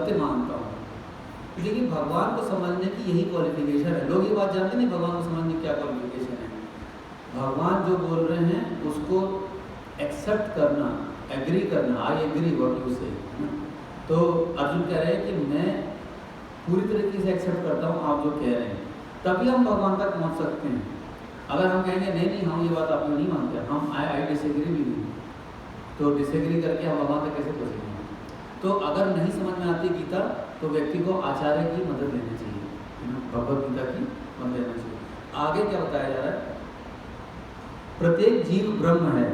सत्य मानता हूँ। लेकिन भगवान को समझने की यही क्वालिफिकेशन है। लोग ये बात जानते नहीं भगवान को समझने की क्या क्वालिफिकेशन है। भगवान जो बोल रहे हैं उसको एक्सेप्ट करना, एग्री करना, आई एग्री व्हाट यू से। तो अर्जुन कह रहे हैं कि मैं पूरी तरीके से एक्सेप्ट करता हूँ आप जो कह रहे हैं, तभी हम भगवान तक पहुँच सकते हैं। अगर हम कहेंगे नहीं नहीं हम ये बात आप नहीं मानते, हम आई डिसएग्री भी नहीं, तो डिसएग्री करके हम भगवान तक कैसे पहुँचेंगे। तो अगर नहीं समझ में आती गीता तो व्यक्ति को आचार्य की मदद लेनी चाहिए, भगवद गीता की मदद लेनी चाहिए। आगे क्या बताया जा रहा है, प्रत्येक जीव ब्रह्म है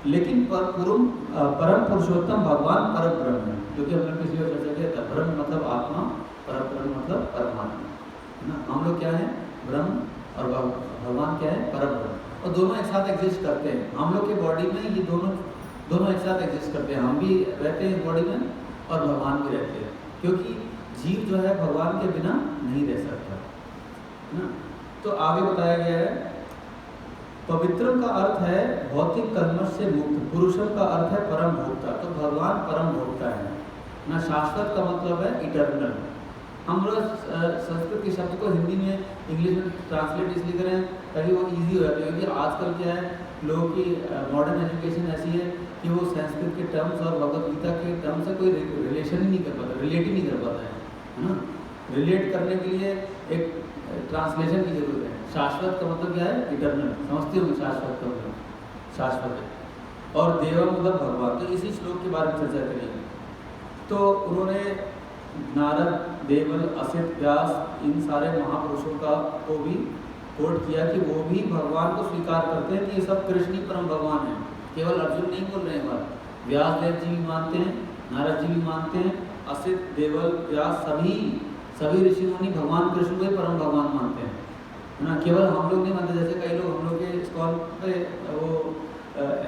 लेकिन परम पुरुषोत्तम भगवान पर ब्रह्म है, जो कि हमने पिछली बार चर्चा किया था। ब्रह्म मतलब आत्मा, पर ब्रह्म मतलब परमात्मा, है ना। हम लोग क्या है, ब्रह्म, और भगवान क्या है, परम ब्रह्म, और दोनों एक साथ एग्जिस्ट करते हैं। हम लोग के बॉडी में ये दोनों एक साथ एग्जिस्ट करते हैं। हम भी रहते हैं इस बॉडी में और भगवान भी रहते हैं, क्योंकि जीव जो है भगवान के बिना नहीं रह सकता, है ना। तो आगे बताया गया है, पवित्रम का अर्थ है भौतिक कल्मश से मुक्त, पुरुषम का अर्थ है परम भोक्ता। तो भगवान परम भोक्ता है ना। शाश्वत का मतलब है इटर्नल। हम लोग संस्कृत के शब्द को हिंदी में इंग्लिश में ट्रांसलेट इसलिए करें ताकि वो इजी हो जाए, क्योंकि आजकल क्या है, लोगों की मॉडर्न एजुकेशन ऐसी है कि वो संस्कृत के टर्म्स और भगवद गीता के टर्म्स से कोई रिलेशन ही नहीं कर पाता, रिलेट ही नहीं कर पाता है ना। रिलेट करने के लिए एक ट्रांसलेशन की जरूरत है। शाश्वत का मतलब क्या है, इटर्नल, समझते हो शाश्वत का मतलब, शाश्वत है। और देवा मतलब भगवान। तो इसी श्लोक के बारे में चर्चा करेंगे। तो उन्होंने नारद, देवल, असित, व्यास, इन सारे महापुरुषों को भी कोट किया कि वो भी भगवान को स्वीकार करते हैं कि ये सब कृष्ण ही परम भगवान है। केवल अर्जुन नहीं बोल रहे हैं बात, व्यास देव जी भी मानते हैं, नारद जी भी मानते हैं, असित, देवल, व्यास, सभी ऋषि मुनि भगवान कृष्ण को ही परम भगवान मानते हैं, है ना। केवल हम लोग नहीं मानते। जैसे कई लोग हम लोग के इस्कॉन पे वो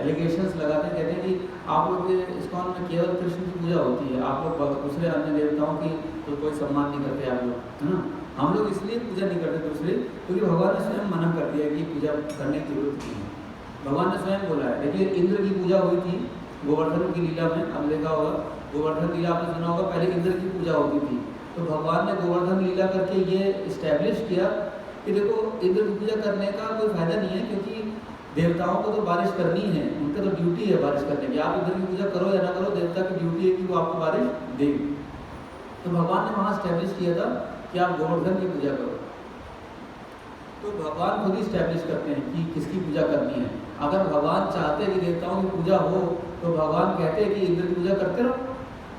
एलिगेशंस लगाते हैं, कहते हैं कि आप लोग के इस्कॉन में केवल कृष्ण की पूजा होती है, आप लोग दूसरे अन्य देवताओं की तो कोई सम्मान नहीं करते आप लोग, है ना। हम लोग इसलिए पूजा नहीं करते दूसरे, क्योंकि भगवान ने स्वयं मना कर दिया कि पूजा करने की जरूरत नहीं है। भगवान ने स्वयं बोला है। देखिए इंद्र की पूजा हुई थी गोवर्धन की लीला में, अब देखा होगा गोवर्धन लीला आपने सुना होगा, पहले इंद्र की पूजा होती थी। तो भगवान ने गोवर्धन लीला करके ये इस्टेब्लिश किया कि देखो इंद्र की पूजा करने का कोई फायदा नहीं है, क्योंकि देवताओं को तो बारिश करनी है, उनका तो ड्यूटी है बारिश करने की। आप इंद्र की पूजा करो या ना करो, देवता की ड्यूटी है कि वो आपको बारिश देगी। तो भगवान ने वहाँ इस्टेब्लिश किया था कि आप गोवर्धन की पूजा करो। तो भगवान खुद ही इस्टेब्लिश करते हैं कि किसकी पूजा करनी है। अगर भगवान चाहते कि देवताओं की पूजा हो तो भगवान कहते हैं कि इंद्र की पूजा करते रहो।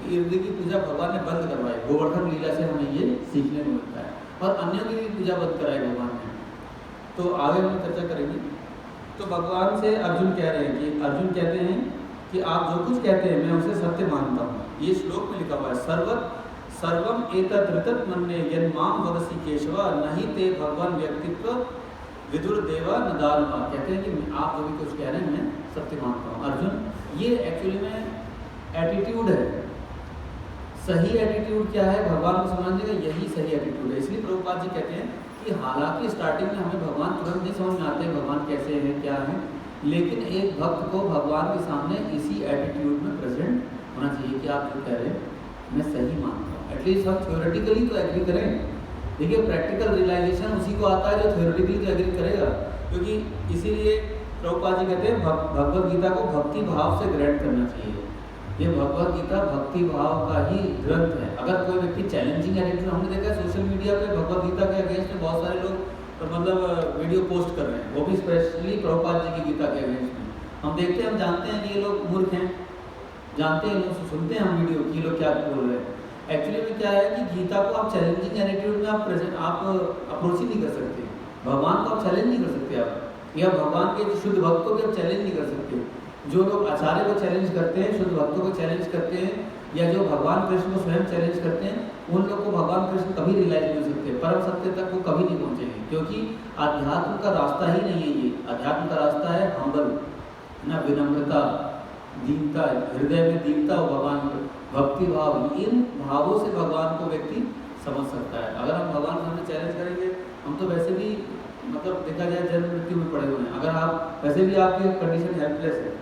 इंद्र की पूजा भगवान ने बंद करवाई, गोवर्धन लीला से हमें ये सीखने को मिलता है, और अन्यों की भी पूजा बंद कराई भगवान ने। तो आगे हम चर्चा करेंगे। तो भगवान से अर्जुन कह रहे हैं कि अर्जुन कहते हैं कि आप जो कुछ कहते हैं मैं उसे सत्य मानता हूँ। ये श्लोक में लिखा हुआ है, सर्वम एतत् ऋतत् मन्ये यन्माम वदसि केशव नहीं ते भगवान व्यक्तित्व विदुर देवा न दानवा। कहते हैं कि आप जो भी कुछ कह रहे हैं मैं सत्य मानता हूँ। अर्जुन ये एक्चुअली में एटीट्यूड है। सही एटीट्यूड क्या है भगवान को समझने का, यही सही एटीट्यूड है। इसलिए प्रभुपाद जी कहते हैं कि हालांकि स्टार्टिंग में हमें भगवान तुरंत नहीं समझ में आते भगवान कैसे हैं क्या है, लेकिन एक भक्त को भगवान के सामने इसी एटीट्यूड में प्रेजेंट होना चाहिए कि आप जो कह रहे हैं मैं सही मानता हूँ। एटलीस्ट हम थ्योरेटिकली तो एग्री करें। देखिए प्रैक्टिकल रियलाइजेशन उसी को आता है जो थ्योरेटिकली तो एग्री करेगा, क्योंकि इसीलिए प्रभुपाद जी कहते हैं भगवद गीता को भक्ति भाव से ग्रहण करना चाहिए। ये भगवद गीता भक्ति भाव का ही ग्रंथ है। अगर कोई व्यक्ति चैलेंजिंग एटीट्यूड, हमने देखा है सोशल मीडिया पे भगवद गीता के अगेंस्ट में बहुत सारे लोग मतलब वीडियो पोस्ट कर रहे हैं, वो भी स्पेशली प्रभुपाद जी की गीता के अगेंस्ट में। हम देखते हैं, हम जानते हैं कि ये लोग मूर्ख हैं, जानते हैं, लोग सुनते हैं हम वीडियो कि लोग क्या बोल रहे हैं। एक्चुअली में क्या है कि गीता को आप चैलेंजिंग एटीट्यूड में आप अप्रोच ही नहीं कर सकते। भगवान को आप चैलेंज नहीं कर सकते, आप या भगवान के शुद्ध भक्त को भी आप चैलेंज नहीं कर सकते। जो लोग आचार्य को चैलेंज करते हैं, शुद्ध भक्तों को चैलेंज करते हैं, या जो भगवान कृष्ण को स्वयं चैलेंज करते हैं, उन लोग को भगवान कृष्ण कभी रियलाइज नहीं हो सकते, परम सत्य तक वो कभी नहीं पहुँचेंगे, क्योंकि अध्यात्म का रास्ता ही नहीं है ये। अध्यात्म का रास्ता है हम्बल, ना, विनम्रता, दीनता, हृदय में दीनता हो, भगवान भक्ति भाव, इन भावों से भगवान को व्यक्ति समझ सकता है। अगर हम भगवान सामने चैलेंज करेंगे, हम तो वैसे भी मतलब देखा जाए जन्म मृत्यु में पड़े हुए हैं। अगर आप वैसे भी आपकी कंडीशन हेल्पलेस है,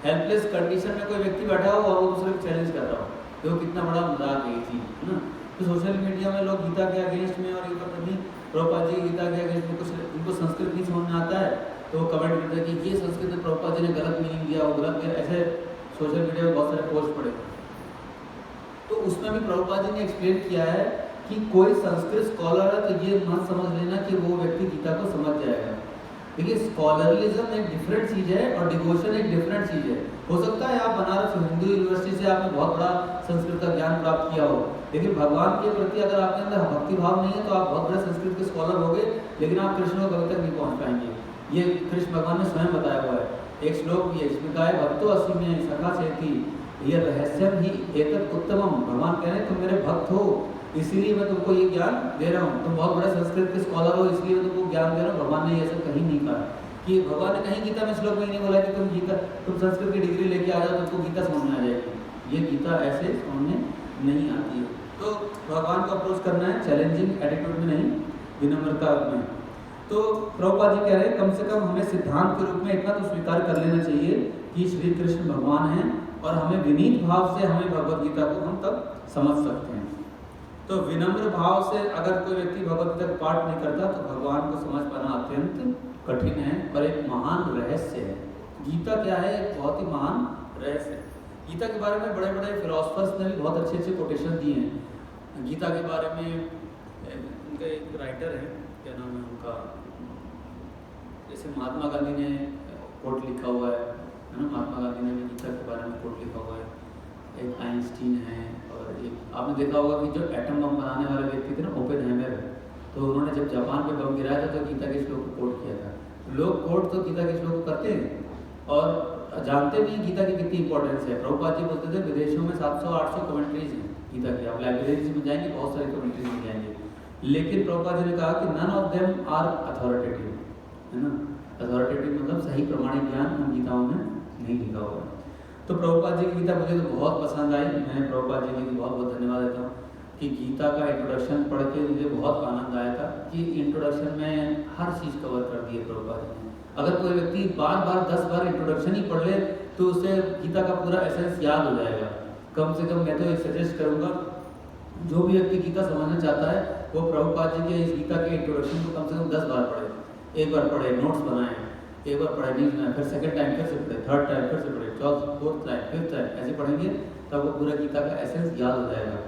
हेल्पलेस कंडीशन में कोई व्यक्ति बैठा हो और वो दूसरे को चैलेंज कर रहा हो, देखो कितना बड़ा मजाक है ये चीज़, है ना। तो सोशल मीडिया में लोग गीता के अगेंस्ट में और ये पता नहीं प्रभुपाद जी गीता के अगेंस्ट में कुछ उनको संस्कृत नहीं समझ में आता है तो वो कमेंट करते हैं कि ये संस्कृत में प्रभुपाद जी ने गलत मीनिंग दिया, वो गलत किया, ऐसे सोशल मीडिया में बहुत सारे पोस्ट पड़े। तो उसमें भी प्रभुपाद जी ने एक्सप्लेन किया है कि कोई संस्कृत स्कॉलर है तो ये मत समझ लेना कि वो व्यक्ति गीता को समझ जाएगा। देखिए स्कॉलरलिज्म एक डिफरेंट चीज़ है और डिवोशन एक डिफरेंट चीज़ है। हो सकता है आप बनारस हिंदू यूनिवर्सिटी से आपने बहुत बड़ा संस्कृत का ज्ञान प्राप्त किया हो, लेकिन भगवान के प्रति अगर आपके अंदर भक्ति भाव नहीं है तो आप बहुत बड़े संस्कृत के स्कॉलर हो गए, लेकिन आप कृष्ण को कभी तक नहीं पहुँच पाएंगे। ये कृष्ण भगवान ने स्वयं बताया हुआ है। एक श्लोक भी है जिसमें कहा है भक्तो अस्मि में सखा चेती ये रहस्यम ही एतत् उत्तमम। भगवान कह रहे हैं तुम मेरे भक्त हो इसीलिए मैं तुमको ये ज्ञान दे रहा हूँ, तुम बहुत बड़े संस्कृत के स्कॉलर हो इसलिए मैं तुमको ज्ञान दे रहा हूँ। भगवान ने ये सब कहीं नहीं कहा कि भगवान ने कहीं गीता में श्लोक में नहीं बोला कि तुम संस्कृत की डिग्री लेके आ जाओ तुमको गीता समझ में आ जाएगी। ये गीता ऐसे समझ में नहीं आती है। तो भगवान को अप्रोच करना है चैलेंजिंग एटीट्यूड में नहीं, विनम्रता में। तो प्रभुपाद जी कह रहे हैं कम से कम हमें सिद्धांत के रूप में इतना तो स्वीकार कर लेना चाहिए कि श्री कृष्ण भगवान हैं और हमें विनीत भाव से हमें भगवद गीता को हम तब समझ सकते हैं। तो विनम्र भाव से अगर कोई व्यक्ति भगवद गीता का पाठ नहीं करता तो भगवान को समझ पाना अत्यंत कठिन है और एक महान रहस्य है। गीता क्या है? एक बहुत ही महान रहस्य है। गीता के बारे में बड़े बड़े फिलोसफर्स ने भी बहुत अच्छे अच्छे कोटेशन दिए हैं। गीता के बारे में उनके एक राइटर हैं, क्या नाम है उनका, जैसे महात्मा गांधी ने कोट लिखा हुआ है ना, महात्मा गांधी ने भी गीता के बारे में कोट लिखा हुआ है। एक आइंस्टीन है और एक आपने देखा होगा कि जो एटम बम बनाने वाले व्यक्ति थे ना ओपेनहाइमर, तो उन्होंने जब जापान पे बम गिराया था तो गीता के श्लोक को कोट किया था। लोग कोट तो गीता के श्लोक को करते हैं और जानते नहीं गीता की कितनी इंपॉर्टेंस है। प्रभुपाद जी बोलते थे विदेशों में 700-800 कमेंट्रीज हैं गीता की, आप लाइब्रेरीज में जाएंगे बहुत सारी कमेंट्रीज मिल जाएंगे, लेकिन प्रभुपाद जी ने कहा कि none of them are authoritative, है ना। अथॉरिटेटिव मतलब सही प्रमाणिक ज्ञान उन गीताओं में नहीं लिखा हुआ। तो प्रभुपाद जी की गीता मुझे तो बहुत पसंद आई। मैं प्रभुपाद जी की बहुत बहुत धन्यवाद देता हूँ कि गीता का इंट्रोडक्शन पढ़ के मुझे बहुत आनंद आया था कि इंट्रोडक्शन में हर चीज़ कवर कर दी है प्रभुपाद जी ने। अगर कोई व्यक्ति बार बार 10 बार इंट्रोडक्शन ही पढ़ ले तो उसे गीता का पूरा एसेंस याद हो जाएगा। कम से कम मैं तो सजेस्ट करूँगा जो भी व्यक्ति गीता समझना चाहता है वो प्रभुपाद जी के इस गीता के इंट्रोडक्शन को कम से कम 10 बार पढ़े। एक बार पढ़े, नोट्स बनाए, एक बार पढ़े नहीं बनाए, फिर सेकंड टाइम फिर से पढ़े, थर्ड टाइम फिर से पढ़े, फोर्थ टाइम, फिफ्थ टाइम, ऐसे पढ़ेंगे तब वो पूरा गीता का एसेंस याद हो जाएगा।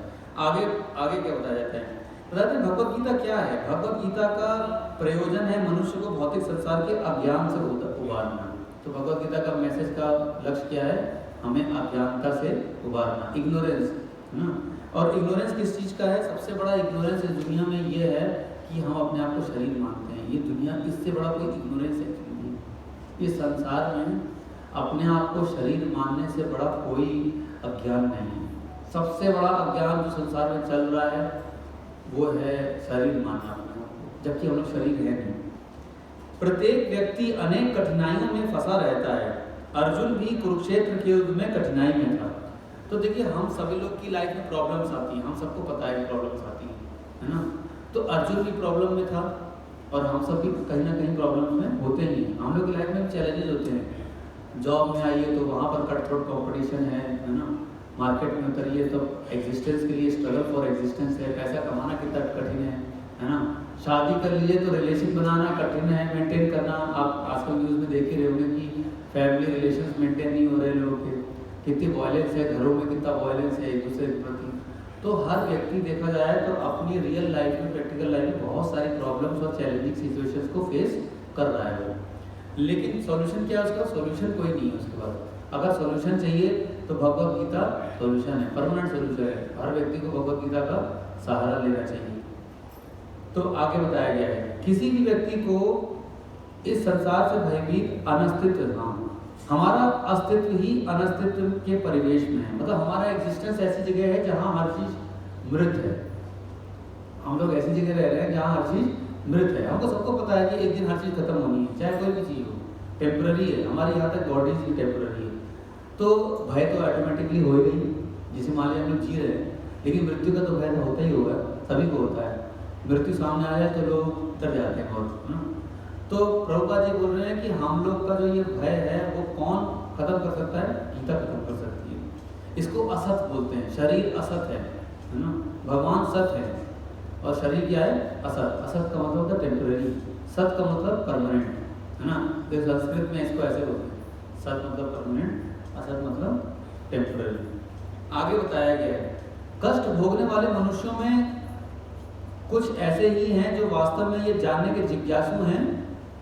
आगे आगे क्या बताया जाता है? बताते हैं भगवद गीता क्या है। भगवद गीता का प्रयोजन है मनुष्य को भौतिक संसार के अज्ञान से उबारना। तो भगवद गीता का मैसेज का लक्ष्य क्या है? हमें अज्ञानता से उबारना, इग्नोरेंस, है ना। और इग्नोरेंस किस चीज़ का है? सबसे बड़ा इग्नोरेंस इस दुनिया में ये है कि हम अपने आप को शरीर मानते हैं। ये दुनिया, इससे बड़ा कोई इग्नोरेंस है नहीं। ये संसार में अपने आप को शरीर मानने से बड़ा कोई अज्ञान नहीं है। सबसे बड़ा अज्ञान जो संसार में चल रहा है वो है शरीर मानना अपने आप को, जबकि हम लोग शरीर है नहीं। प्रत्येक व्यक्ति अनेक कठिनाइयों में फंसा रहता है। अर्जुन भी कुरुक्षेत्र के युद्ध में कठिनाई में था। तो देखिए हम सभी लोग की लाइफ में प्रॉब्लम्स आती हैं, हम सबको पता है कि प्रॉब्लम्स आती हैं, है ना। तो अर्जुन भी प्रॉब्लम में था और हम सब भी कहीं ना कहीं प्रॉब्लम में होते ही हैं। हम लोग की लाइफ में चैलेंजेस होते हैं। जॉब में आइए तो वहाँ पर कट थ्रोट कॉम्पिटिशन है ना। मार्केट में उतरिए तो एग्जिस्टेंस के लिए स्ट्रगल फॉर एग्जिस्टेंस है। पैसा कमाना कितना कठिन है ना। शादी कर लीजिए तो रिलेशन बनाना कठिन है, मेंटेन करना। आप आजकल न्यूज़ में देख ही रहे होंगे कि फैमिली रिलेशंस मेंटेन नहीं हो रहे लोगों के, कितनी वायलेंस है घरों में, कितना वायलेंस है एक दूसरे के प्रति। तो हर व्यक्ति देखा जाए तो अपनी रियल लाइफ में, प्रैक्टिकल लाइफ में बहुत सारी प्रॉब्लम्स और चैलेंजिंग सिचुएशंस को फेस कर रहा है वो। लेकिन सॉल्यूशन क्या है उसका? सॉल्यूशन कोई नहीं है उसके बाद। अगर सॉल्यूशन चाहिए तो भगवद गीता सॉल्यूशन है, परमानेंट सॉल्यूशन है। हर व्यक्ति को भगवद गीता का सहारा लेना चाहिए। तो आगे बताया गया है किसी भी व्यक्ति को इस संसार से भयभीत अनस्तित्व, हमारा अस्तित्व ही अनस्तित्व के परिवेश में है। मतलब हमारा एग्जिस्टेंस ऐसी जगह है जहाँ हर चीज़ मृत है। हम लोग ऐसी जगह रह रहे हैं जहाँ हर चीज़ मृत है। हमको सबको पता है कि एक दिन हर चीज़ खत्म होनी है, चाहे कोई भी चीज़ हो, टेम्पररी है। हमारे यहाँ तक बॉडीज भी टेम्पररी है। तो भय तो ऑटोमेटिकली हो ही गई, जिसे मान लिया हम लोग जी रहे हैं। लेकिन मृत्यु का तो भय तो होता ही होगा, सभी को होता है। मृत्यु सामने आ जाए तो लोग डर जाते हैं बहुत, है ना। तो प्रभुपाद जी बोल रहे हैं कि हम लोग का जो ये भय है वो कौन खत्म कर सकता है? गीता खत्म कर सकती है। इसको असत बोलते हैं। शरीर असत है ना, भगवान सत है और शरीर क्या है, असत। असत का मतलब होता है टेम्पररी, सत का मतलब परमानेंट, है ना। तो संस्कृत में इसको ऐसे बोलते हैं, सत मतलब परमानेंट, असत मतलब टेम्पररी। आगे बताया गया है कष्ट भोगने वाले मनुष्यों में कुछ ऐसे ही हैं जो वास्तव में ये जानने के जिज्ञासु हैं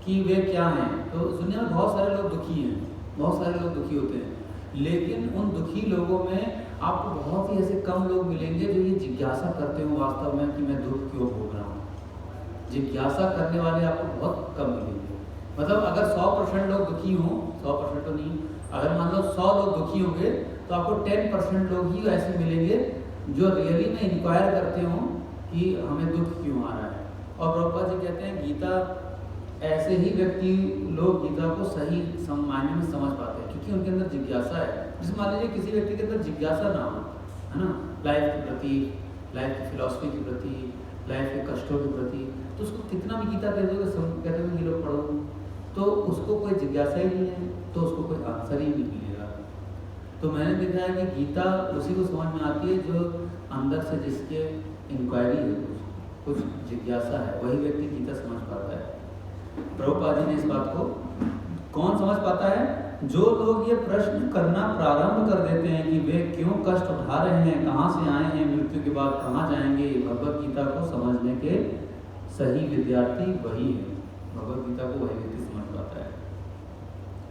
कि वे क्या हैं। तो दुनिया में बहुत सारे लोग दुखी हैं, बहुत सारे लोग दुखी होते हैं, लेकिन उन दुखी लोगों में आपको बहुत ही ऐसे कम लोग मिलेंगे जो ये जिज्ञासा करते हो वास्तव में कि मैं दुख क्यों भोग रहा हूँ। जिज्ञासा करने वाले आपको बहुत कम मिलेंगे। मतलब अगर 100% लोग दुखी हों, 100% तो नहीं, अगर मान लो 100 लोग दुखी होंगे तो आपको 10% लोग ही ऐसे मिलेंगे जो रियली में इंक्वायर करते हों कि हमें दुख क्यों आ रहा है। और प्रभुपाद जी कहते हैं गीता, ऐसे ही व्यक्ति लोग गीता को सही मायने में समझ पाते हैं क्योंकि उनके अंदर जिज्ञासा है। जैसे मान लीजिए किसी व्यक्ति के अंदर जिज्ञासा ना हो, है ना, लाइफ के प्रति, लाइफ की फिलॉसफी के प्रति, लाइफ के कष्टों के प्रति, तो उसको कितना भी गीता कह दोगे, कहते हैं ये लोग पढ़ो, तो उसको कोई जिज्ञासा ही नहीं है, तो उसको कोई आंसर ही नहीं मिलेगा। तो मैंने देखा है कि गीता उसी को समझ में आती है जो अंदर से जिसके इंक्वायरी है, कुछ जिज्ञासा है, वही व्यक्ति गीता समझ पाता है। प्रभुपाद जी ने इस बात को कौन समझ पाता है, जो लोग ये प्रश्न करना प्रारंभ कर देते हैं कि वे क्यों कष्ट उठा रहे हैं, कहाँ से आए हैं, मृत्यु के बाद कहाँ जाएंगे। भगवत गीता को समझने के सही विद्यार्थी वही है, भगवत गीता को वही व्यक्ति समझ पाता है।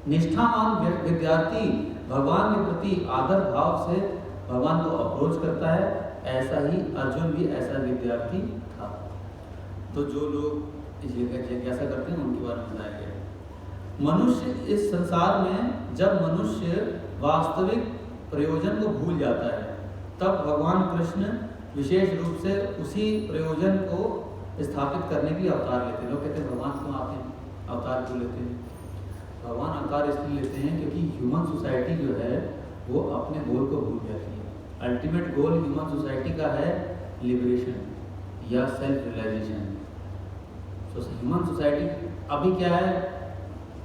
निष्ठावान विद्यार्थी भगवान के प्रति आदर भाव से भगवान को अप्रोच करता है, ऐसा ही अर्जुन भी ऐसा विद्यार्थी था। तो जो लोग जिज्ञासा करते हैं उनके बारे में बताया गया। मनुष्य इस संसार में जब मनुष्य वास्तविक प्रयोजन को भूल जाता है, तब भगवान कृष्ण विशेष रूप से उसी प्रयोजन को स्थापित करने के लिए अवतार लेते हैं। लोग कहते हैं भगवान क्यों आते हैं, अवतार क्यों लेते हैं? भगवान अवतार इसलिए लेते हैं क्योंकि ह्यूमन सोसाइटी जो है वो अपने गोल को भूल जाती है। अल्टीमेट गोल ह्यूमन सोसाइटी का है लिबरेशन या सेल्फ रियलाइजेशन। तो ह्यूमन सोसाइटी अभी क्या है,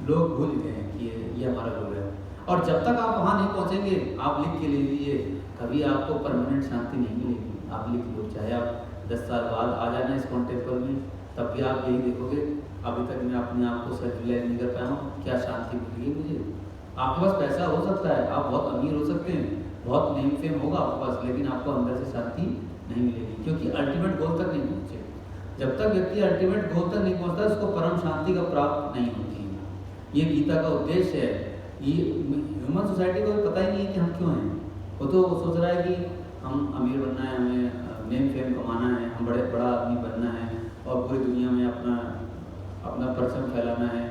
लोग भूल गए हैं कि ये हमारा गोल है। और जब तक आप वहाँ नहीं पहुँचेंगे, आप लिख के ले लीजिए, कभी आपको परमानेंट शांति नहीं मिलेगी। आप लिख लो, चाहे आप 10 साल बाद आ जाना इस टेम्पल में, तब भी आप यही देखोगे अभी तक मैं अपने आप को सेल्फ रियलाइज नहीं कर पाया हूँ, क्या शांति मिल गई मुझे। आपके पास पैसा हो सकता है, आप बहुत अमीर हो सकते हैं, बहुत नेम फेम होगा आपके पास, लेकिन आपको अंदर से शांति नहीं मिलेगी क्योंकि अल्टीमेट गोल तक नहीं पहुँचे। जब तक व्यक्ति अल्टीमेट गोल तक नहीं पहुँचता, उसको परम शांति का प्राप्त नहीं होती है। ये गीता का उद्देश्य है। ये ह्यूमन सोसाइटी को पता ही नहीं है कि हम क्यों हैं। वो तो सोच रहा है कि हम अमीर बनना है, हमें नेम फेम कमाना है, हम बड़ा आदमी बनना है और पूरी दुनिया में अपना परचम फैलाना है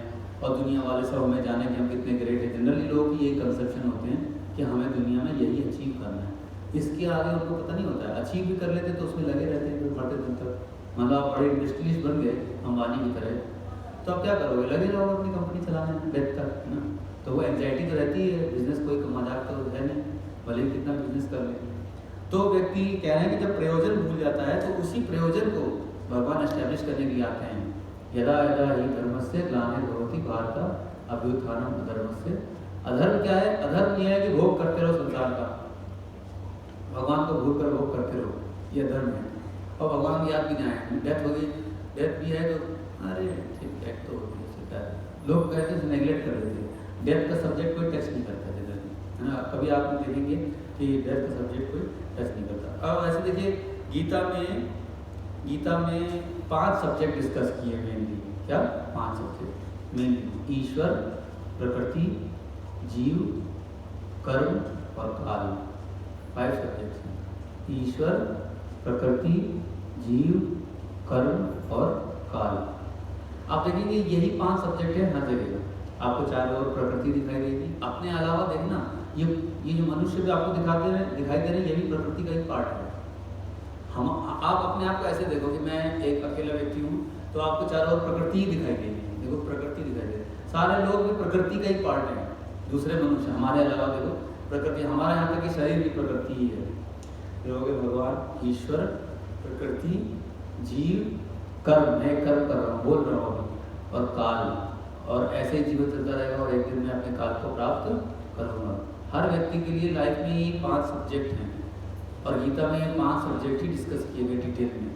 और दुनिया वाले सब हमें जाने कि हम कितने ग्रेट हैं। जनरली लोगों की यही कंसेप्शन होते हैं कि हमें दुनिया में यही अचीव करना है। इसके आगे उनको पता नहीं होता है। अचीव भी कर लेते तो उसमें लगे रहते हैं फिर बढ़ते दिन तक। मतलब आप बड़े इंडस्ट्रियलिस्ट बन गए अंबानी की तरह, तो आप क्या करोगे, लगे रहोगे अपनी कंपनी चलाने में डेथ तक, है ना। तो वो एंजाइटी तो रहती है, बिजनेस कोई मजाक तो है नहीं, भले ही कितना बिजनेस कर ले। तो व्यक्ति कह रहे हैं कि जब प्रयोजन भूल जाता है तो उसी प्रयोजन को भगवान एस्टेब्लिश करने के लिए आते हैं। यदा यदा ही धर्मस्य ग्लानिर्भवति भारत अभ्युत्थानम अधर्मस्य। अधर्म क्या है? अधर्म यह है कि भोग करते रहो संसार का, भगवान को भूल कर भोग करते रहो, ये धर्म है। और भगवान की याद भी नहीं आए, डेथ हो गई, डेथ भी है तो अरे ठीक डेथ तो होती है, लोग कहते हैं नेगलेक्ट कर देते हैं। डेथ का सब्जेक्ट कोई टच नहीं करता जनरली, है ना। कभी आप देखेंगे कि डेथ का सब्जेक्ट कोई टच नहीं करता। अब ऐसे देखिए गीता में 5 सब्जेक्ट डिस्कस किए मेनली। क्या 5 सब्जेक्ट मेनली? ईश्वर, प्रकृति, जीव, कर्म और काल। 5 सब्जेक्ट्स हैं। ईश्वर, प्रकृति, जीव, कर्म और काल। आप देखेंगे यही 5 सब्जेक्ट है हर जगह। आपको चारों ओर प्रकृति दिखाई देगी। अपने अलावा देखना ये जो मनुष्य भी आपको दिखाई दे रहे हैं, ये भी प्रकृति का ही पार्ट है। आप अपने आप को ऐसे देखो कि मैं एक अकेला व्यक्ति हूँ, तो आपको चारों ओर प्रकृति ही दिखाई देगी। देखो प्रकृति दिखाई दे रही, सारे लोग भी प्रकृति का ही पार्ट है। दूसरे मनुष्य हमारे अलावा देखो प्रकृति, हमारा यहाँ तक कि शरीर भी प्रकृति ही है। देखोगे भगवान, ईश्वर, प्रकृति, जीव, कर्म, मैं कर्म कर रहा हूँ, बोल रहा हूँ, और काल। और ऐसे ही जीवन चलता रहेगा और एक दिन मैं अपने काल को प्राप्त करूँगा। हर व्यक्ति के लिए लाइफ में ये 5 सब्जेक्ट हैं और गीता में ये 5 सब्जेक्ट ही डिस्कस किए गए डिटेल में।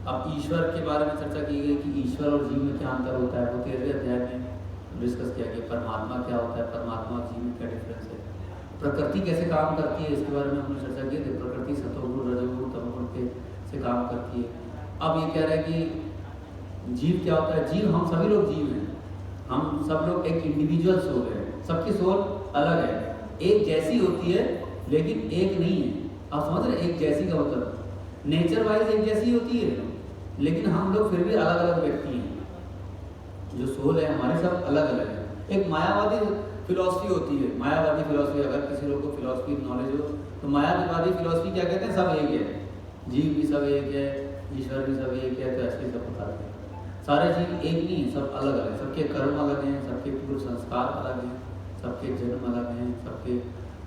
अब ईश्वर के बारे में चर्चा की गई कि ईश्वर और जीव में क्या अंतर होता है, वो 13वें अध्याय में डिस्कस किया गया। परमात्मा क्या होता है, परमात्मा और जीव में क्या डिफरेंस है, प्रकृति कैसे काम करती है, इसके बारे में हमने चर्चा की थी। प्रकृति सतोगुण रजोगुण तमोगुण के से काम करती है। अब ये कह रहे हैं कि जीव क्या होता है। जीव, हम सभी लोग जीव हैं, हम सब लोग एक इंडिविजुअल सोल है, सबकी सोल अलग है, एक जैसी होती है लेकिन एक नहीं है। आप समझ रहे, एक जैसी का मतलब नेचर वाइज एक जैसी होती है लेकिन हम लोग फिर भी अलग अलग व्यक्ति हैं। जो सोल है हमारे सब अलग अलग है। एक मायावादी फिलॉसफी होती है, मायावादी फिलॉसफी, अगर किसी लोग को फिलॉसफी नॉलेज हो तो मायावादी फिलॉसफी क्या कहते हैं, सब एक है, जीव भी सब एक है, ईश्वर भी सब एक है। तो ऐसे सब बताते हैं सारे जीव एक नहीं है, सब अलग अलग, सबके कर्म अलग हैं, सबके पूर्व संस्कार अलग हैं, सबके जन्म अलग हैं, सबके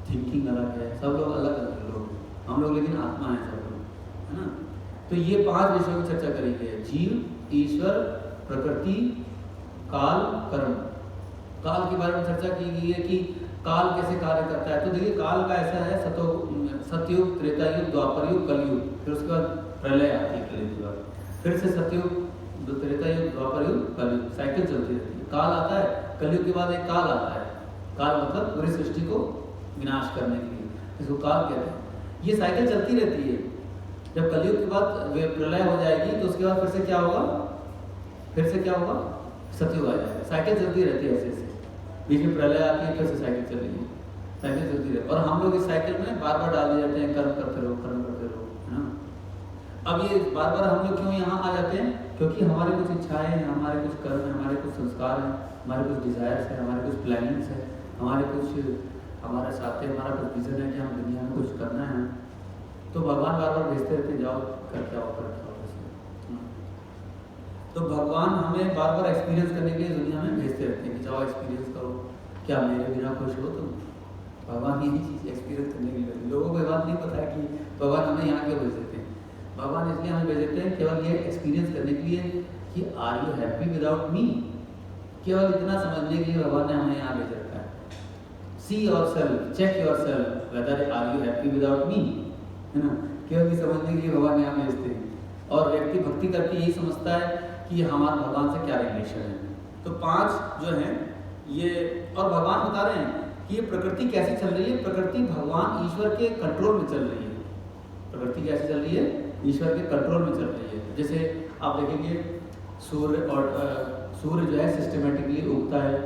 थिंकिंग अलग है, सब लोग अलग अलग लोग, हम लोग लेकिन आत्मा है सब लोग, है ना। तो ये 5 विषयों की चर्चा करी गई है, जीव, ईश्वर, प्रकृति, काल, कर्म। काल के बारे में चर्चा की गई है कि काल कैसे कार्य करता है। तो देखिए काल का ऐसा है, सतयुग, त्रेता युग, द्वापर युग, कलयुग, फिर उसके बाद प्रलय आती है, कलयुग के बाद फिर से सतयुग, त्रेता युग, द्वापर युग, कलयुग, साइकिल चलती रहती है। काल आता है, कलयुग के बाद एक काल आता है। काल मतलब पूरी सृष्टि को विनाश करने के लिए, इसको काल कहते हैं। ये साइकिल चलती रहती है। जब कलयुग के बाद प्रलय हो जाएगी तो उसके बाद फिर से क्या होगा, फिर से क्या होगा, सतयुग आ जाएगा। साइकिल चलती रहती है ऐसे ऐसे, बीच में प्रलय आती है, फिर से साइकिल चलेगी, साइकिल चलती रहती है। और हम लोग इस साइकिल में बार बार डाल दिए जाते हैं, कर्म करते रहो, कर्म करते रहो, है ना। अब ये बार बार हम लोग क्यों यहाँ आ जाते हैं, क्योंकि हमारे कुछ इच्छाएं हैं, हमारे कुछ कर्म हैं, हमारे कुछ संस्कार हैं, हमारे कुछ डिज़ायर्स हैं, हमारे कुछ प्लानिंग्स हैं, हमारे कुछ हमारे साथ है, हमारा कुछ विजन है कि हम दुनिया में कुछ करना है। तो भगवान बार बार भेजते रहते, जाओ करके आओ, करके आओ। तो भगवान हमें बार बार एक्सपीरियंस करने के लिए दुनिया में भेजते रहते हैं कि जाओ एक्सपीरियंस करो, क्या मेरे बिना खुश हो तुम। भगवान यही चीज़ एक्सपीरियंस करने के लिए, लोगों को ये बात नहीं पता है कि भगवान हमें यहाँ क्यों भेज देते हैं। भगवान इसलिए हमें भेज देते हैं केवल ये एक्सपीरियंस करने के लिए कि are you happy without me, केवल इतना समझने के लिए भगवान ने हमें यहाँ भेज रखा है। See yourself, check yourself whether are you happy without me, है ना। केवल ये समझने के लिए भगवान यहाँ भेजते हैं। और व्यक्ति भक्ति करके यही समझता है कि हमारा भगवान से क्या रिलेशन है। तो 5 जो हैं ये, और भगवान बता रहे हैं कि ये प्रकृति कैसे चल रही है। प्रकृति भगवान ईश्वर के कंट्रोल में चल रही है। प्रकृति कैसे चल रही है, ईश्वर के कंट्रोल में चल रही है। जैसे आप देखेंगे सूर्य जो है सिस्टमेटिकली उगता है,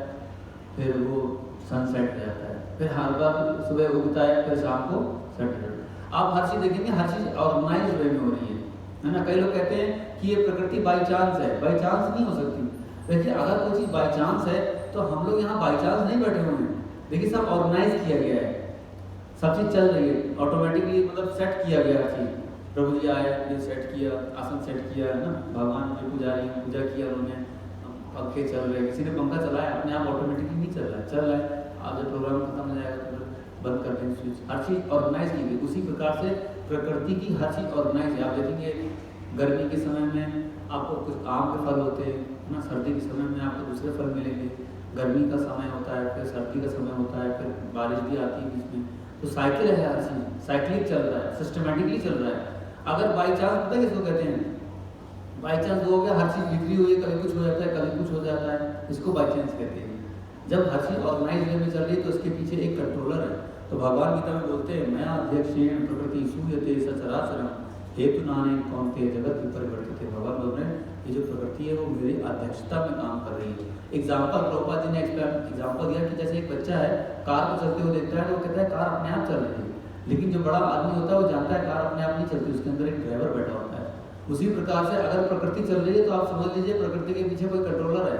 फिर वो सनसेट हो जाता है, फिर हर बार सुबह उगता है, फिर शाम को सेट हो जाता है। आप हर चीज़ देखेंगे, हर चीज़ ऑर्गेनाइज वे में हो रही है ना। कई लोग कहते हैं कि ये प्रकृति बाई चांस है, बाई चांस नहीं हो सकती। देखिए अगर कोई चीज़ बाई चांस है तो हम लोग यहाँ बाई चांस नहीं बैठे हुए हैं। देखिए सब ऑर्गेनाइज किया गया है, सब चीज़ चल रही है ऑटोमेटिकली, मतलब सेट किया गया है चीज़। प्रभु जी आए, ने सेट किया, आसन सेट किया, है ना। भगवान जो पुजारी हैं पूजा किया उन्होंने, पंखे चल रहे, किसी ने पंखा चलाया, अपने आप ऑटोमेटिकली नहीं चल रहा है, चल रहा है। आज जब प्रोग्राम खत्म हो जाएगा तो बंद कर देंगे स्विच। हर चीज़ ऑर्गेनाइज की गई। उसी प्रकार से प्रकृति की हर चीज़ ऑर्गेनाइज है। आप देखेंगे गर्मी के समय में आपको कुछ आम के फल होते हैं, है ना। सर्दी के समय में आपको दूसरे फल मिलेंगे। गर्मी का समय होता है, फिर सर्दी का समय होता है, फिर बारिश भी आती है बीच में। तो साइकिल है, हर चीज़ साइक्लिक चल रहा है, सिस्टमेटिकली चल रहा है। अगर बाई चांस, पता है किसको कहते हैं, बाई चांस वो हो गया, हर चीज़ बिखरी हुई है, कभी कुछ हो जाता है, कभी कुछ हो जाता है, इसको बाई चांस कहते हैं। जब हर चीज़ ऑर्गेनाइज वे में चल रही है तो उसके पीछे एक कंट्रोलर है। तो भगवान गीता में बोलते हैं, मैं अध्यक्षेण प्रकृति सूयते सचराचरम हेतु नाने कौनते जगत की परिवर्तित है। भगवान बोल रहे हैं ये जो प्रकृति है वो मेरी अध्यक्षता में काम कर रही है। एग्जाम्पल प्रभुपाद जी ने एग्जाम्पल दिया कि जैसे एक बच्चा है, कार को चलते हुए देखता है तो वो कहता है कार अपने आप चल रही है, लेकिन जो बड़ा आदमी होता है वो जानता है कार अपने आप नहीं चलती, उसके अंदर एक ड्राइवर बैठा होता है। उसी प्रकार से अगर प्रकृति चल रही है तो आप समझ लीजिए प्रकृति के पीछे कोई कंट्रोलर है।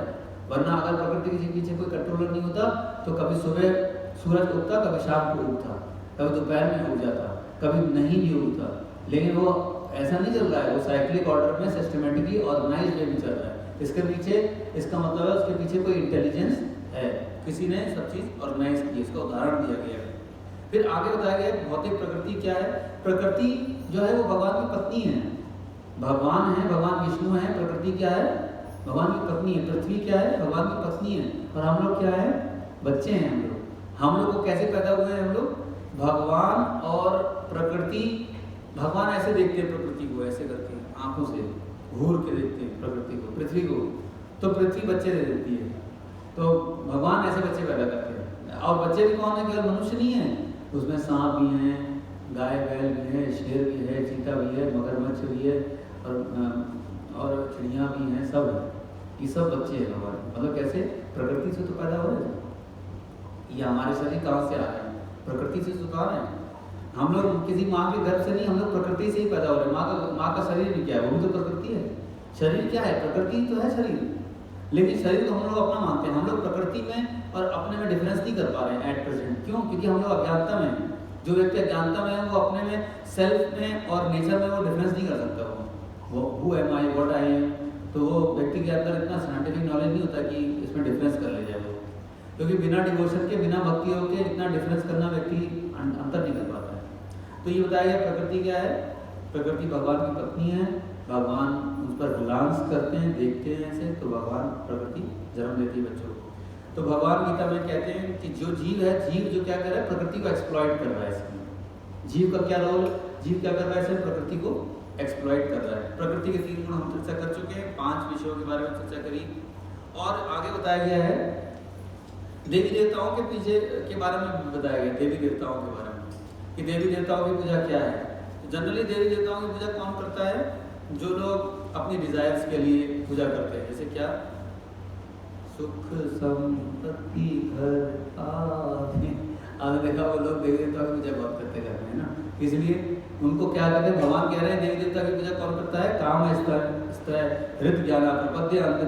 वरना अगर प्रकृति के पीछे कोई कंट्रोलर नहीं होता तो कभी सुबह सूरज उगता, कभी शाम को उगता, कभी दोपहर में उग जाता, कभी नहीं भी उगता। लेकिन वो ऐसा नहीं चल रहा है, वो साइक्लिक ऑर्डर में सिस्टमेटिकली ऑर्गेनाइज वे में चल रहा है। इसके पीछे, इसका मतलब है उसके पीछे कोई इंटेलिजेंस है, किसी ने सब चीज़ ऑर्गेनाइज की, इसका उदाहरण दिया गया है। फिर आगे बताया गया भौतिक प्रकृति क्या है। प्रकृति जो है वो भगवान की पत्नी है। भगवान है, भगवान विष्णु है, प्रकृति क्या है, भगवान की पत्नी है। पृथ्वी क्या है, भगवान की पत्नी है। और हम लोग क्या है, बच्चे हैं हम लोग। हम लोग को कैसे पैदा हुए हैं हम लोग? भगवान और प्रकृति, भगवान ऐसे देखते हैं प्रकृति को, ऐसे करके आंखों से घूर के देखते हैं प्रकृति को, पृथ्वी को, तो पृथ्वी बच्चे दे देती है। तो भगवान ऐसे बच्चे पैदा करते हैं। और बच्चे भी कौन है? केवल मनुष्य नहीं है, उसमें सांप भी हैं, गाय बैल भी है, शेर भी है, चीता भी है, मगरमच्छ भी है, और चिड़िया भी हैं, सब है। ये सब बच्चे हैं हमारे, मतलब कैसे? प्रकृति से तो पैदा हो रहे हैं। ये हमारे शरीर कहाँ से आ रहे हैं? प्रकृति से तो आ रहे हैं। हम लोग किसी माँ के गर्भ से नहीं, हम लोग प्रकृति से ही पैदा हो रहे हैं। माँ का शरीर भी क्या है? वो भी तो प्रकृति है। शरीर क्या है? प्रकृति तो है शरीर, लेकिन शरीर को हम लोग अपना मानते हैं। हम लोग प्रकृति में और अपने में डिफरेंस नहीं कर पा रहे हैं एट प्रेजेंट। क्यों? क्योंकि हम लोग अज्ञानता में हैं। जो व्यक्ति अज्ञानता में है वो अपने में, सेल्फ में और नेचर में वो डिफरेंस नहीं कर सकता। वो who am I, what I am, तो वो व्यक्ति के अंदर इतना साइंटिफिक नॉलेज नहीं होता कि इसमें डिफरेंस कर ले जाए वो, क्योंकि बिना डिवोशन के, बिना भक्ति योग के इतना डिफरेंस करना व्यक्ति अंतर नहीं कर पाता है। तो ये बताया गया प्रकृति क्या है? प्रकृति भगवान की पत्नी है। भगवान उस पर ग्लांस करते हैं, देखते हैं ऐसे, तो भगवान प्रकृति जन्म देती है बच्चों को। तो भगवान गीता में कहते हैं कि जो जीव है, जीव जो क्या कर रहा है? प्रकृति को एक्सप्लॉइट कर रहा है। इसमें जीव का क्या रोल? जीव क्या कर रहा है? सिर्फ प्रकृति को एक्सप्लॉइट कर रहा है। प्रकृति के 3 गुण हम चर्चा कर चुके हैं, 5 विषयों के बारे में चर्चा करी, और आगे बताया गया है देवी देवताओं के पीछे के बारे में बताया गया, देवी देवताओं के बारे में, कि देवी देवताओं की पूजा क्या है। जनरली देवी देवताओं की पूजा कौन करता है? जो लोग अपनी डिजायर्स के लिए पूजा करते हैं। जैसे क्या? सुख संपत्ति घर आदि। आपने देखा वो लोग देवी देवताओं की पूजा बहुत करते घर में ना, इसलिए उनको क्या कहते हैं? भगवान कह रहे हैं देवी देवता की पूजा कौन करता है? काम स्तर हृत ज्ञान प्रपद्य अंत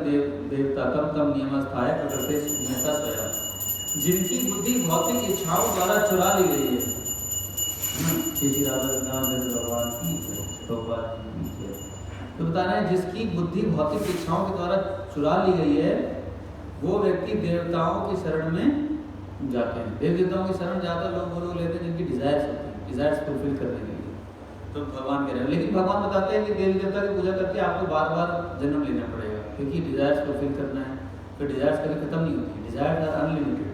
देवता तम तम नियम स्थाय प्रकृति हमेशा स्वयं, जिनकी बुद्धि भौतिक इच्छाओं द्वारा चुरा ली गई है। भगवान की तो बता रहे हैं, जिसकी बुद्धि भौतिक इच्छाओं के द्वारा चुरा ली गई है, वो व्यक्ति देवताओं की शरण में जाते हैं। देव देवताओं की शरण जाकर लोग वो लोग लेते हैं जिनकी डिजायर्स होती है, डिजायर्स फुलफिल करने के लिए। तो भगवान कह रहे हैं, लेकिन भगवान बताते हैं कि देवी देवता की पूजा करके आपको बार बार जन्म लेना पड़ेगा, क्योंकि डिजायर्स फुलफिल करना है। तो डिजायर्स कभी खत्म नहीं होती, डिजायर्स आर अनलिमिटेड,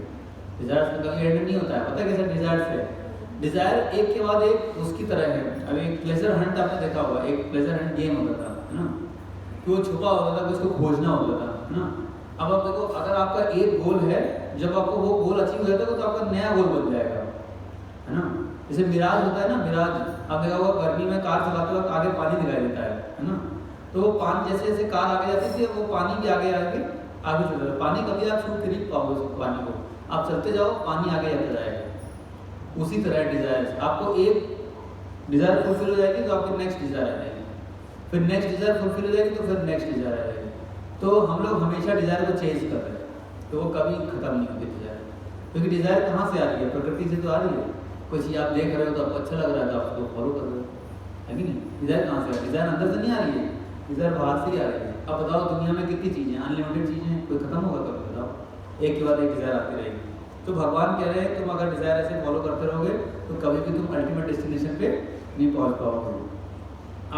डिजायर्स का कभी एंड नहीं होता है। पता है कैसे डिजायर्स है? डिजायर एक के बाद एक उसकी तरह है। अभी एक प्लेजर हंट आपने देखा होगा, एक प्लेजर हंट गेम होता था, है ना, कि वो छुपा होता था, उसको खोजना होता था, है ना। अब आप देखो, अगर आपका एक गोल है, जब आपको वो गोल अचीव हो जाता है तो आपका नया गोल बन जाएगा, है ना। जैसे मिराज होता है ना, मिराज आप देखा होगा, गर्मी में कार चलाते वक्त आगे पानी दिखाई देता है ना। तो वो पानी जैसे जैसे कार आगे जाती थी, वो पानी भी आगे आगे आगे चल रहा है। पानी कभी आप छू नहीं पाओगे उस पानी को, आप चलते जाओ, पानी आगे जाता जाएगा। उसी तरह डिजायर, आपको एक डिजायर फुलफिल हो जाएगी तो आपकी नेक्स्ट डिजायर आ जाएगी, फिर नेक्स्ट डिजायर फुलफिल हो जाएगी तो फिर नेक्स्ट डिजायर आ जाएगी। तो हम लोग हमेशा डिजायर को चेंज कर रहे हैं, तो वो कभी खत्म नहीं होती डिजायर, क्योंकि डिजायर कहाँ से आ रही है? प्रकृति से तो आ रही है। कोई चीज़ आप देख रहे हो तो आपको अच्छा लग रहा है तो आप उसको फॉलो कर रहे हो, है कि नहीं। डिजायर कहाँ से आ रही है? डिजायर अंदर से नहीं आ रही है, डिजायर बाहर से ही आ रही है। अब बताओ, दुनिया में कितनी चीज़ें, अनलिमिटेड चीज़ें हैं, कोई खत्म होगा कभी? बताओ, एक के बाद एक डिजायर आती रहेगी। तो भगवान कह रहे हैं, तुम अगर डिजायर ऐसे फॉलो करते रहोगे तो कभी भी तुम अल्टीमेट डेस्टिनेशन पे नहीं पहुंच पाओगे।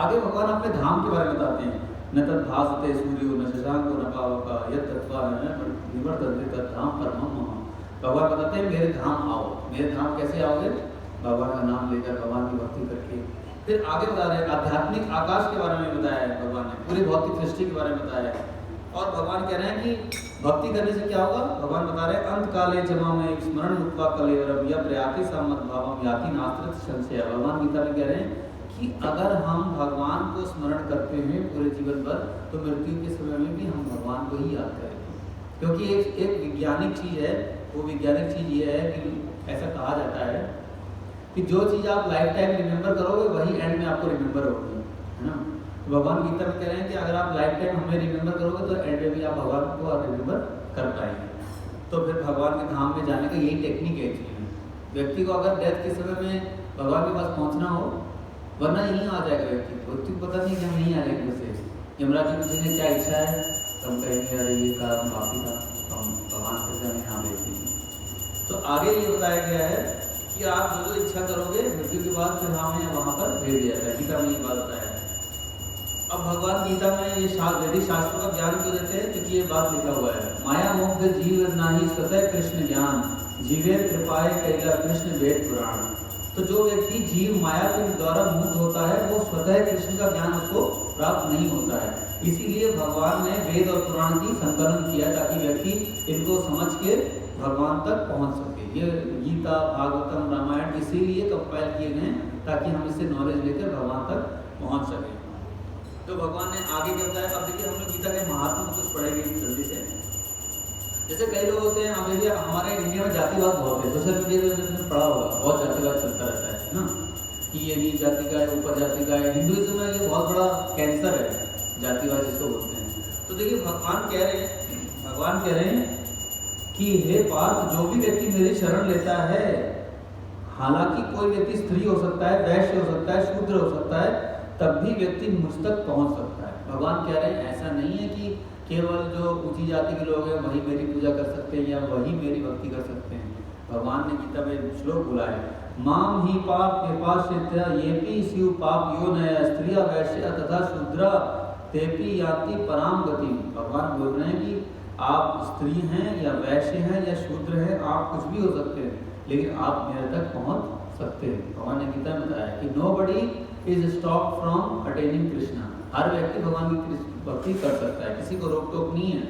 आगे भगवान अपने धाम के बारे में बताते हैं, न तद भासते सूर्यो न शशांको न पावका यत् तत्वा निवर्तन्ते तत् धाम परमं मम। भगवान बताते हैं, मेरे धाम आओ। मेरे धाम कैसे आओगे? भगवान का नाम लेकर, भगवान की भक्ति करके। फिर आगे बता रहे हैं, आध्यात्मिक आकाश के बारे में बताया है भगवान ने, पूरी भौतिक सृष्टि के बारे में बताया है। और भगवान कह रहे हैं कि भक्ति करने से क्या होगा? भगवान बता रहे हैं, अंत काले जमा में स्मरण मुक्ता कलेवरम या प्रयाति सम्मत भावम याति नास्त्र संशय। भगवान गीता में कह रहे हैं कि अगर हम भगवान को स्मरण करते हैं पूरे जीवन भर, तो मृत्यु के समय में भी हम भगवान को ही याद करेंगे। क्योंकि एक वैज्ञानिक चीज़ है, वो वैज्ञानिक चीज़ ये है कि ऐसा कहा जाता है कि जो चीज़ आप लाइफ टाइम रिमेंबर करोगे वही एंड में आपको रिमेंबर होगी, है ना। तो भगवान गीता में कह रहे हैं कि अगर आप लाइफ टाइम हमें रिमेंबर करोगे तो एंड में भी आप भगवान को रिमेंबर कर पाएंगे। तो फिर भगवान के धाम में जाने का यही टेक्निक है एक्चुअली। व्यक्ति को अगर डेथ के समय में भगवान के पास पहुँचना हो, वरना यहीं आ जाएगा व्यक्ति को पता नहीं कि हम नहीं आ जाएंगे। उससे यमराज जी पूछेंगे क्या इच्छा है, तो हम कहेंगे अरे ये काम काफ़ी था, तो हम भगवान से हमें यहाँ भेजेंगे। तो आगे ये बताया गया है कि आप जो इच्छा करोगे मृत्यु के बाद फिर हमें वहाँ पर भेज दिया जाएगा। गीता में ये बात बताया है। अब भगवान गीता में ये वैदिक शास्त्रों का ज्ञान क्यों देते हैं? क्योंकि ये बात लिखा हुआ है, माया मुग्ध जीव नाही स्वतः कृष्ण ज्ञान, जीवे कृपाए कैला कृष्ण वेद पुराण। तो जो व्यक्ति जीव माया के द्वारा मुक्त होता है वो स्वतः कृष्ण का ज्ञान उसको प्राप्त नहीं होता है। इसीलिए भगवान ने वेद और पुराण की संकलन किया ताकि व्यक्ति इनको समझ के भगवान तक पहुंच सके। ये गीता, भागवतम, रामायण इसीलिए कंपाइल किए गए ताकि हम इससे नॉलेज लेकर भगवान तक पहुंच सकें। तो भगवान ने आगे क्या बताया? अब देखिए हम लोग गीता के महात्मा कुछ पढ़ेंगे जल्दी से। जैसे कई लोग होते हैं, अब देखिए हमारे इंडिया में जातिवाद बहुत है, सोशल मीडिया में तुमने पढ़ा होगा, बहुत जातिवाद चलता रहता है ना, कि ये नीच जाति का है, ऊपर जाति का है। हिंदुइज्म में ये बहुत बड़ा कैंसर है, जातिवाद जिसको बोलते हैं। तो देखिए भगवान कह रहे हैं कि हे पार्थ, जो भी व्यक्ति मेरी शरण लेता है, हालांकि कोई व्यक्ति स्त्री हो सकता है, वैश्य हो सकता है, शूद्र हो सकता है, तब भी व्यक्ति मुझ तक पहुंच सकता है। भगवान कह रहे हैं ऐसा नहीं है कि केवल जो ऊंची जाति के लोग हैं वही मेरी पूजा कर सकते हैं या वही मेरी भक्ति कर सकते हैं। भगवान ने गीता में श्लोक बोला है, माम ही पाप कृपाश्रित्य येपि शिव पाप यो नया स्त्रिया वैश्य तथा शूद्रा तेपि याति पराम गति। भगवान बोल रहे हैं कि आप स्त्री हैं या वैश्य हैं या शूद्र हैं, आप कुछ भी हो सकते हैं, लेकिन आप मेरे तक पहुंच सकते हैं। भगवान ने गीता में बताया कि nobody is stop from attending Krishna. हर व्यक्ति भगवान की भक्ति कर सकता है, किसी को रोक टोक नहीं है।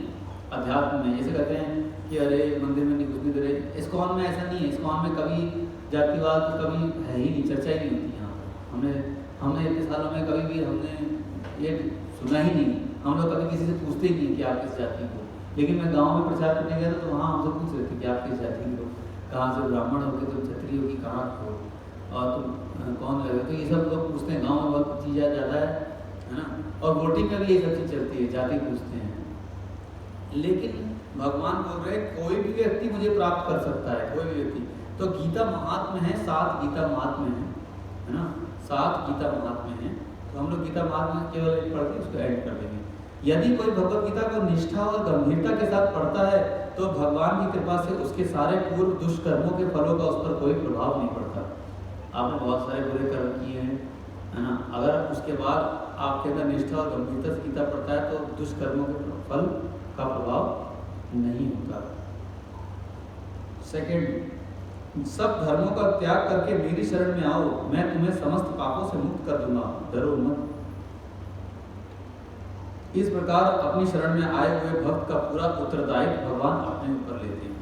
अध्यात्म में जैसे कहते हैं कि अरे मंदिर में नहीं घुसने दे रहे, इस्कॉन में ऐसा नहीं है। इस्कॉन में कभी जातिवाद कभी है ही नहीं, चर्चा ही नहीं होती। यहाँ पर हमने इतने सालों में कभी भी हमने ये सुना ही नहीं। हम लोग कभी किसी से पूछते ही नहीं कि आप किस जाति को। लेकिन मैं गाँव में प्रचार करने गया था तो वहाँ हमसे पूछ रहे थे कि आप किस जाति के हो, कहाँ से ब्राह्मण हो गए, तुम क्षत्रिय हो कि कहाँ हो, और तुम कौन लगे। तो ये सब लोग पूछते हैं, गाँव में बहुत चीज़ें ज़्यादा है ना। और वोटिंग में भी ये सब चीज़ चलती है, जाति पूछते हैं। लेकिन भगवान बोल रहे हैं कोई भी व्यक्ति मुझे प्राप्त कर सकता है, कोई भी व्यक्ति। तो गीता महात्म्य है, 7 गीता महात्म्य है ना, 7 गीता महात्म्य है। तो हम लोग गीता महात्म्य केवल एक पढ़ के उसको ऐड कर देंगे। यदि कोई भगवत गीता को निष्ठा और गंभीरता के साथ पढ़ता है तो भगवान की कृपा से उसके सारे पूर्व दुष्कर्मों के फलों का उस पर कोई प्रभाव नहीं पड़ता। आपने बहुत सारे बुरे कर्म किए हैं, है ना, अगर उसके बाद आपके अंदर निष्ठा और गंभीरता से गीता पढ़ता है तो दुष्कर्मों के फल का प्रभाव नहीं होता। सेकंड, सब धर्मों का त्याग करके मेरी शरण में आओ, मैं तुम्हें समस्त पापों से मुक्त कर दूंगा, डरो मत। इस प्रकार अपनी शरण में आए हुए भक्त का पूरा उत्तरदायित्व भगवान अपने ऊपर लेते हैं।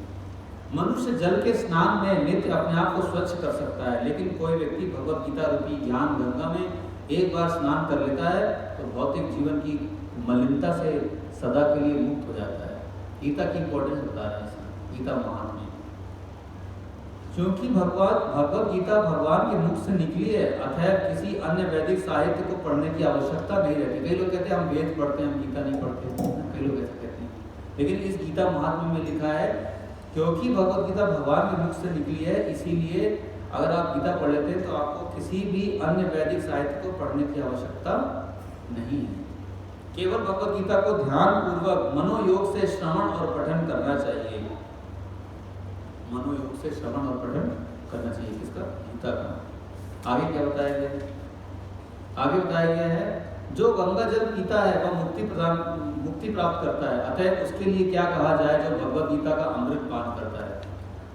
मनुष्य जल के स्नान में नित्य अपने आप को स्वच्छ कर सकता है, लेकिन कोई व्यक्ति भगवत गीता रूपी ज्ञान गंगा में एक बार स्नान कर लेता है तो भौतिक जीवन की मलिनता से सदा के लिए मुक्त हो जाता है। गीता की इंपॉर्टेंस बता रहे हैं गीता महात्म्य। क्योंकि भगवत गीता भगवान के मुख से निकली है, अतः किसी अन्य वैदिक साहित्य को पढ़ने की आवश्यकता नहीं रहती। कई लोग कहते हैं हम वेद पढ़ते हैं, हम गीता नहीं पढ़ते, कई लोग ऐसा कहते हैं। लेकिन इस गीता महात्म्य में लिखा है क्योंकि भगवत गीता भगवान के मुख से निकली है, इसीलिए अगर आप गीता पढ़ लेते हैं तो आपको किसी भी अन्य वैदिक साहित्य को पढ़ने की आवश्यकता नहीं है। केवल भगवत गीता को ध्यान पूर्वक मनोयोग से श्रवण और पठन करना चाहिए। मनोयोग से श्रवण और पठन करना चाहिए किसका? गीता का। आगे क्या बताया गया है? आगे बताया गया है जो गंगा जल पीता है वह मुक्ति प्राप्त करता है, अतः उसके लिए क्या कहा जाए जो भगवत गीता का अमृत पान करता है।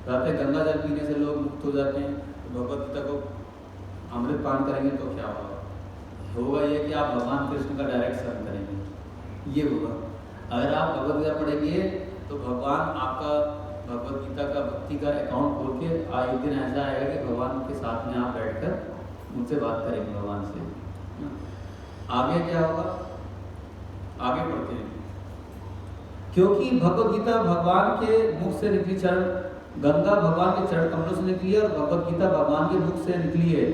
कहते हैं गंगा जल पीने से लोग मुक्त हो जाते हैं, तो भगवत गीता को अमृत पान करेंगे तो क्या होगा ये कि आप भगवान कृष्ण का डायरेक्ट शरण करेंगे, ये होगा। अगर आप भगवत गीता पढ़ेंगे तो भगवान आपका भगवत गीता का भक्ति का अकाउंट खोल के एक दिन ऐसा आएगा कि भगवान के साथ में आप बैठकर उनसे बात करेंगे भगवान से। आगे क्या होगा? आगे पढ़ते हैं। क्योंकि भगवत गीता भगवान के मुख से निकली चरण, गंगा भगवान के चरण कमलों से निकली है और भगवत गीता भगवान के मुख से निकली है।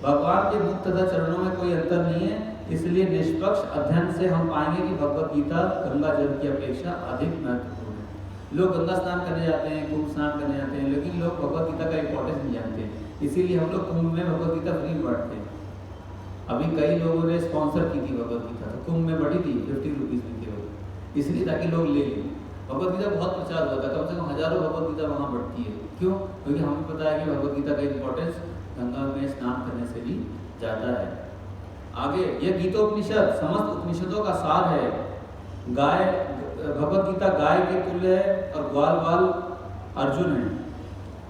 भगवान के मुख तथा चरणों में कोई अंतर नहीं है, इसलिए निष्पक्ष अध्ययन से हम पाएंगे कि भगवत गीता गंगा जल की अपेक्षा अधिक महत्वपूर्ण है। लोग गंगा स्नान करने जाते हैं, कुंभ स्नान करने जाते हैं, लेकिन लोग भगवत गीता का इंपॉर्टेंस नहीं जानते। इसीलिए हम लोग कुंभ में भगवत गीता फ्री बांटते हैं। अभी कई लोगों ने स्पॉन्सर की थी भगवत गीता, तो कुंभ में बढ़ी थी 50 रुपीज़ में केवल, इसलिए ताकि लोग ले लें। भगवत गीता बहुत प्रचार होता है, कम से कम हजारों भगवत गीता वहाँ बढ़ती है। क्यों? क्योंकि हमें पता है कि भगवत गीता का इम्पोर्टेंस गंगा में स्नान करने से भी ज़्यादा है। आगे यह गीतोपनिषद समस्त उपनिषदों का सार है। गाय भगवत गीता गाय के तुल्य है और ग्वाल बाल अर्जुन है।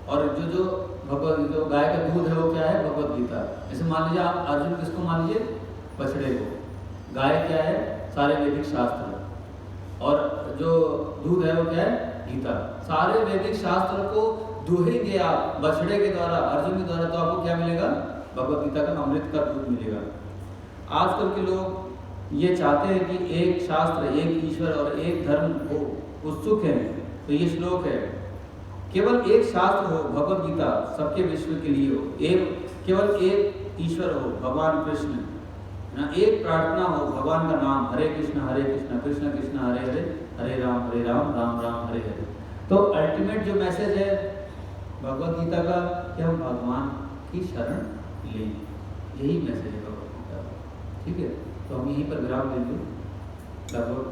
और जो जो गाय का दूध है वो क्या है? भगवत गीता। जैसे मान लीजिए आप अर्जुन किसको मान लीजिए? बछड़े को। गाय क्या है? सारे वैदिक शास्त्र। और जो दूध है वो क्या है? गीता। सारे वैदिक शास्त्र को दुहेंगे आप बछड़े के द्वारा, अर्जुन के द्वारा, तो आपको क्या मिलेगा? भगवत गीता का अमृत का दूध मिलेगा। आजकल के लोग ये चाहते हैं कि एक शास्त्र, एक ईश्वर और एक धर्म हो, उत्सुक है। तो ये श्लोक है, केवल एक शास्त्र हो, भगवत गीता, सबके विश्व के लिए हो। केवल एक ईश्वर हो, भगवान कृष्ण ना। एक प्रार्थना हो, भगवान का नाम, हरे कृष्ण कृष्ण कृष्ण हरे हरे, हरे राम राम राम हरे हरे। तो अल्टीमेट जो मैसेज है भगवत गीता का कि हम भगवान की शरण लें, यही मैसेज है भगवत गीता का। ठीक है, तो हम यहीं पर विराम देंगे। लगभग